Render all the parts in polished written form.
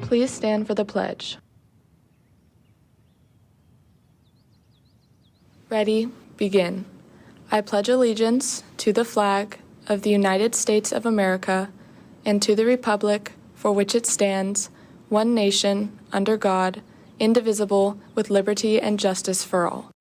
Please stand for the pledge. Ready, begin. I pledge allegiance to the flag of the United States of America and to the republic for which it stands, one nation, under God, indivisible, with liberty and justice for all.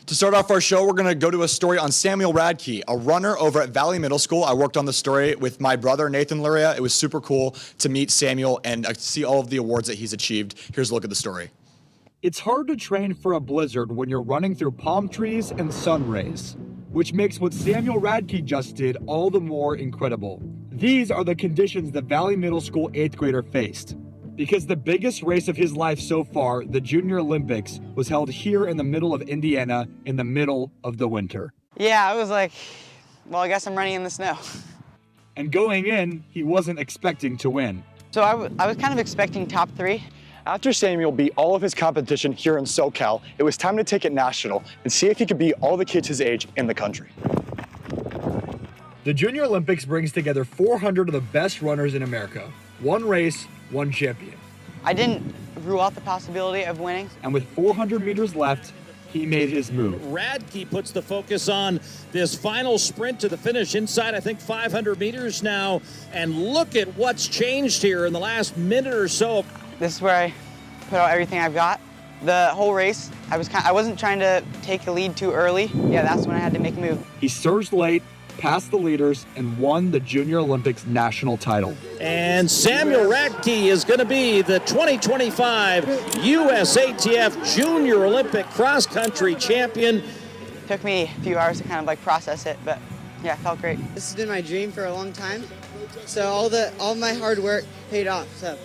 To start off our show, we're going to go to a story on Samuel Radke, a runner over at Valley Middle School. I worked on the story with my brother, Nathan Luria. It was super cool to meet Samuel and see all of the awards that he's achieved. Here's a look at the story. It's hard to train for a blizzard when you're running through palm trees and sun rays, which makes what Samuel Radke just did all the more incredible. These are the conditions the Valley Middle School 8th grader faced. Because the biggest race of his life so far, the Junior Olympics, was held here in the middle of Indiana in the middle of the winter. Yeah, I was like, well, I guess I'm running in the snow. And going in, he wasn't expecting to win. So I was kind of expecting top 3. After Samuel beat all of his competition here in SoCal, it was time to take it national and see if he could beat all the kids his age in the country. The Junior Olympics brings together 400 of the best runners in America. One race, one champion. I didn't rule out the possibility of winning. And with 400 meters left, he made his move. Radke puts the focus on this final sprint to the finish inside, I think, 500 meters now. And look at what's changed here in the last minute or so. This is where I put out everything I've got. The whole race, I wasn't trying to take the lead too early. Yeah, that's when I had to make a move. He surged late, passed the leaders, and won the Junior Olympics national title. And Samuel Radke is going to be the 2025 USATF Junior Olympic cross country champion. Took me a few hours to kind of like process it, but yeah, it felt great. This has been my dream for a long time, so all my hard work paid off. So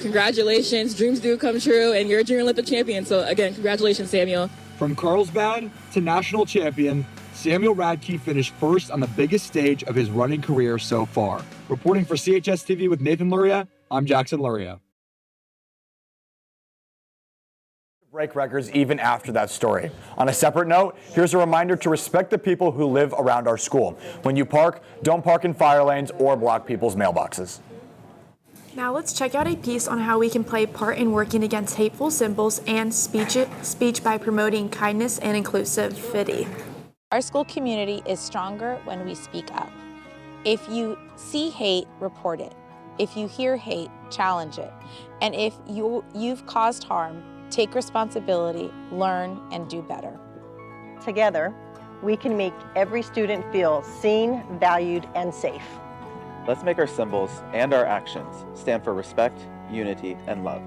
congratulations, dreams do come true, and you're a Junior Olympic champion. So again, congratulations, Samuel. From Carlsbad to national champion, Samuel Radke finished first on the biggest stage of his running career so far. Reporting for CHSTV with Nathan Luria, I'm Jackson Luria. Break records even after that story. On a separate note, here's a reminder to respect the people who live around our school. When you park, don't park in fire lanes or block people's mailboxes. Now let's check out a piece on how we can play part in working against hateful symbols and speech by promoting kindness and inclusivity. Our school community is stronger when we speak up. If you see hate, report it. If you hear hate, challenge it. And if you've caused harm, take responsibility, learn, and do better. Together, we can make every student feel seen, valued, and safe. Let's make our symbols and our actions stand for respect, unity, and love.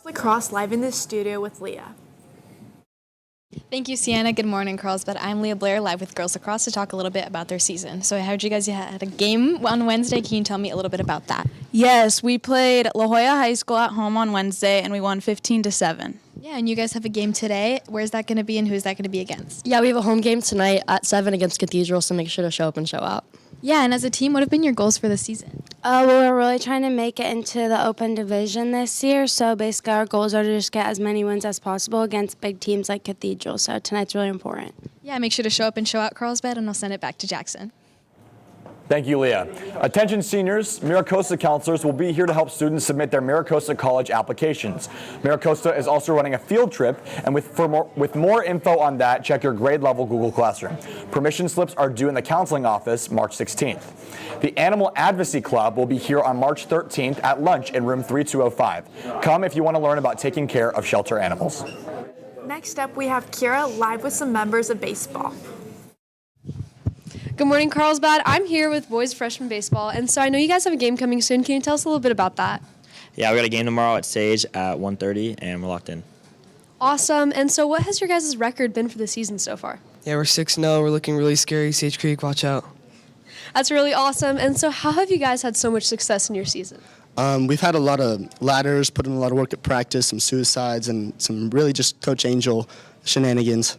Lacrosse live in the studio with Leah. Thank you, Sienna. Good morning, Carlsbad. I'm Leah Blair, live with Girls Lacrosse to talk a little bit about their season. So I heard you guys had a game on Wednesday. Can you tell me a little bit about that? Yes, we played La Jolla High School at home on Wednesday, and we won 15-7. Yeah, and you guys have a game today. Where's that going to be, and who's that going to be against? Yeah, we have a home game tonight at 7 against Cathedral, so make sure to show up and show out. Yeah, and as a team, what have been your goals for the season? We're really trying to make it into the open division this year. So basically our goals are to just get as many wins as possible against big teams like Cathedral. So tonight's really important. Yeah, make sure to show up and show out Carlsbad, and I'll send it back to Jackson. Thank you, Leah. Attention seniors, Maricosta counselors will be here to help students submit their Maricosta College applications. Maricosta is also running a field trip, and with more info on that, check your grade level Google Classroom. Permission slips are due in the counseling office March 16th. The Animal Advocacy Club will be here on March 13th at lunch in room 3205. Come if you want to learn about taking care of shelter animals. Next up, we have Kira live with some members of baseball. Good morning, Carlsbad. I'm here with boys freshman baseball, and so I know you guys have a game coming soon. Can you tell us a little bit about that? Yeah, we got a game tomorrow at Sage at 1:30, and we're locked in. Awesome. And so what has your guys' record been for the season so far? Yeah, we're 6-0. We're looking really scary. Sage Creek, watch out. That's really awesome. And so how have you guys had so much success in your season? We've had a lot of ladders, put in a lot of work at practice, some suicides, and some really just Coach Angel shenanigans.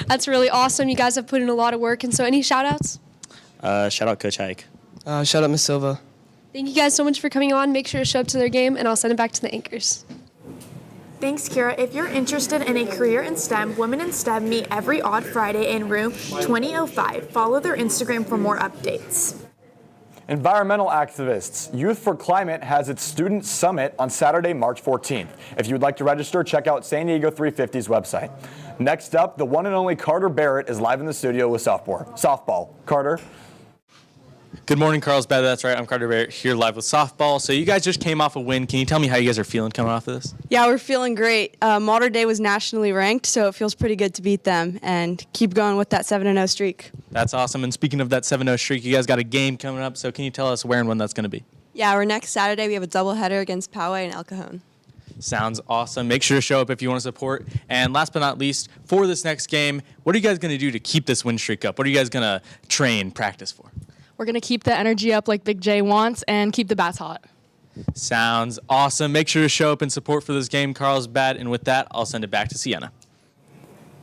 That's really awesome. You guys have put in a lot of work. And so any shout-outs? Shout out Coach Hike. Shout out Miss Silva. Thank you guys so much for coming on. Make sure to show up to their game, and I'll send it back to the anchors. Thanks, Kira. If you're interested in a career in STEM, Women in STEM meet every odd Friday in room 2005. Follow their Instagram for more updates. Environmental activists, Youth for Climate has its student summit on Saturday, March 14th. If you would like to register, check out San Diego 350's website. Next up, the one and only Carter Barrett is live in the studio with softball. Carter. Good morning, Carlsbad. That's right. I'm Carter Barrett here live with softball. So you guys just came off a win. Can you tell me how you guys are feeling coming off of this? Yeah, we're feeling great. Mater Day was nationally ranked, so it feels pretty good to beat them and keep going with that 7-0 streak. That's awesome. And speaking of that 7-0 streak, you guys got a game coming up. So can you tell us where and when that's going to be? Yeah, our next Saturday we have a doubleheader against Poway and El Cajon. Sounds awesome. Make sure to show up if you want to support. And last but not least, for this next game, what are you guys going to do to keep this win streak up? What are you guys going to train, practice for? We're going to keep the energy up like Big J wants and keep the bats hot. Sounds awesome. Make sure to show up and support for this game, Carlsbad. And with that, I'll send it back to Sienna.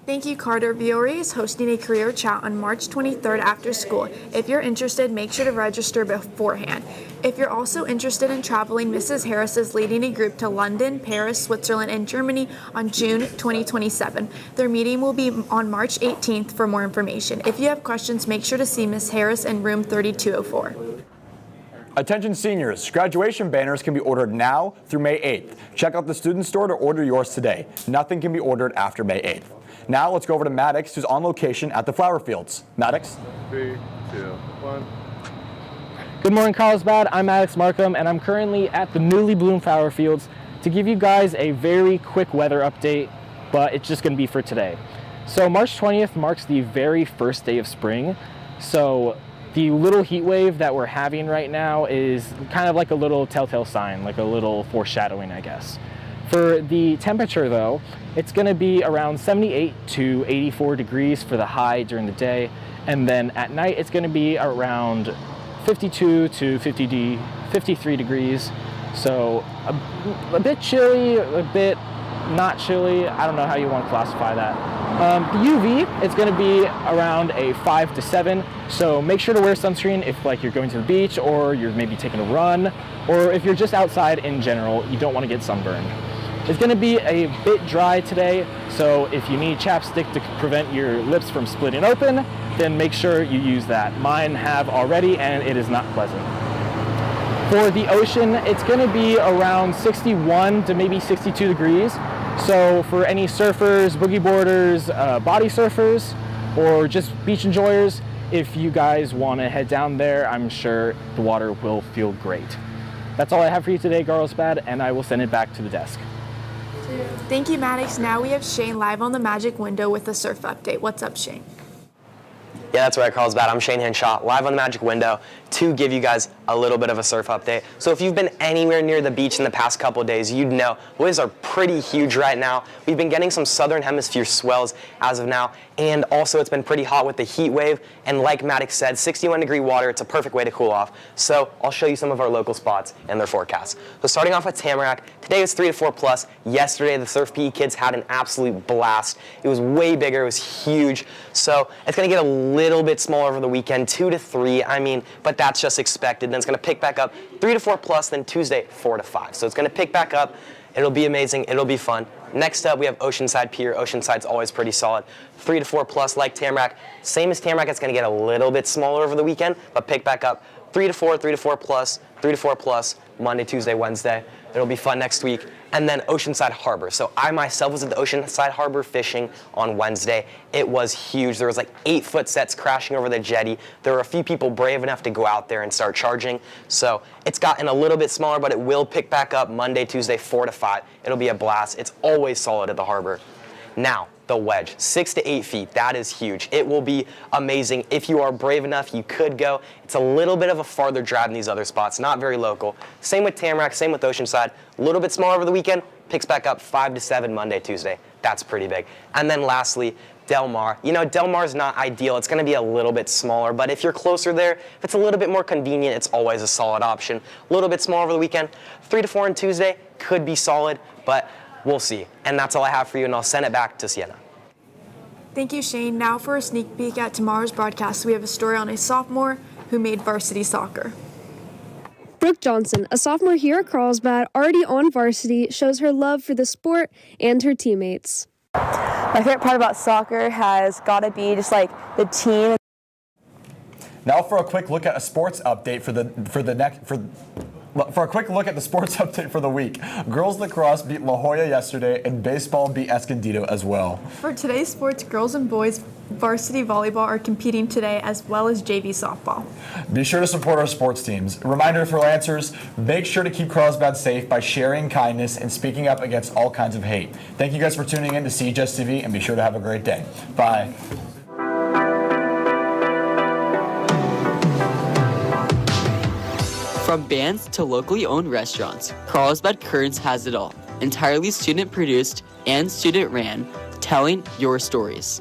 Thank you, Carter. Viore is hosting a career chat on March 23rd after school. If you're interested, make sure to register beforehand. If you're also interested in traveling, Mrs. Harris is leading a group to London, Paris, Switzerland, and Germany on June 2027. Their meeting will be on March 18th for more information. If you have questions, make sure to see Ms. Harris in room 3204. Attention seniors, graduation banners can be ordered now through May 8th. Check out the student store to order yours today. Nothing can be ordered after May 8th. Now let's go over to Maddox, who's on location at the flower fields. Maddox? 3, 2, 1. Good morning, Carlsbad. I'm Maddox Markham, and I'm currently at the newly bloomed flower fields to give you guys a very quick weather update, but it's just going to be for today. So March 20th marks the very first day of spring. So the little heat wave that we're having right now is kind of like a little telltale sign, like a little foreshadowing, I guess. For the temperature, though, it's going to be around 78 to 84 degrees for the high during the day, and then at night it's going to be around 52 to 53 degrees. So a bit chilly, a bit not chilly. I don't know how you want to classify that. The UV, it's going to be around a 5 to 7. So make sure to wear sunscreen if you're going to the beach, or you're maybe taking a run, or if you're just outside in general, you don't want to get sunburned. It's going to be a bit dry today, so if you need chapstick to prevent your lips from splitting open, then make sure you use that. Mine have already, and it is not pleasant. For the ocean, it's going to be around 61 to maybe 62 degrees. So for any surfers, boogie boarders, body surfers, or just beach enjoyers, if you guys want to head down there, I'm sure the water will feel great. That's all I have for you today, Carlsbad, and I will send it back to the desk. Thank you, Maddox. Now we have Shane live on the Magic Window with a surf update. What's up, Shane? Yeah, that's right, Carlsbad. I'm Shane Henshaw, live on the Magic Window. to give you guys a little bit of a surf update. So if you've been anywhere near the beach in the past couple days, you'd know waves are pretty huge right now. We've been getting some southern hemisphere swells as of now, and also it's been pretty hot with the heat wave, and like Maddox said, 61-degree water, it's a perfect way to cool off. So I'll show you some of our local spots and their forecasts. So starting off with Tamarack, today was 3 to 4 plus. Yesterday, the Surf PE kids had an absolute blast. It was way bigger, it was huge. So it's gonna get a little bit smaller over the weekend, 2 to 3, but that's just expected. Then it's gonna pick back up 3 to 4 plus, then Tuesday, 4 to 5. So it's gonna pick back up. It'll be amazing, it'll be fun. Next up, we have Oceanside Pier. Oceanside's always pretty solid. 3 to 4 plus like Tamarack. Same as Tamarack, it's gonna get a little bit smaller over the weekend, but pick back up 3 to 4, 3 to 4 plus, 3 to 4 plus, Monday, Tuesday, Wednesday. It'll be fun next week. And then Oceanside Harbor. So I myself was at the Oceanside Harbor fishing on Wednesday. It was huge. There was like 8-foot sets crashing over the jetty. There were a few people brave enough to go out there and start charging. So it's gotten a little bit smaller, but it will pick back up Monday, Tuesday, 4 to 5. It'll be a blast. It's always solid at the harbor. Now, the wedge, 6 to 8 feet, that is huge. It will be amazing. If you are brave enough, you could go. It's a little bit of a farther drive than these other spots, not very local. Same with Tamarack, same with Oceanside. A little bit smaller over the weekend, picks back up 5 to 7 Monday, Tuesday. That's pretty big. And then lastly, Del Mar. You know, Del Mar's not ideal. It's gonna be a little bit smaller, but if you're closer there, if it's a little bit more convenient, it's always a solid option. A little bit smaller over the weekend, 3 to 4 on Tuesday, could be solid, but we'll see. And that's all I have for you, and I'll send it back to Sienna. Thank you, Shane. Now for a sneak peek at tomorrow's broadcast, we have a story on a sophomore who made varsity soccer. Brooke Johnson, a sophomore here at Carlsbad, already on varsity, shows her love for the sport and her teammates. My favorite part about soccer has got to be just like the team. Now for a quick look at a sports update for a quick look at the sports update for the week. Girls lacrosse beat La Jolla yesterday, and baseball beat Escondido as well. For today's sports, girls and boys varsity volleyball are competing today, as well as JV softball. Be sure to support our sports teams. Reminder for Lancers, make sure to keep Carlsbad safe by sharing kindness and speaking up against all kinds of hate. Thank you guys for tuning in to CHSTV, and be sure to have a great day. Bye. From bands to locally owned restaurants, Carlsbad Currents has it all. Entirely student produced and student ran, telling your stories.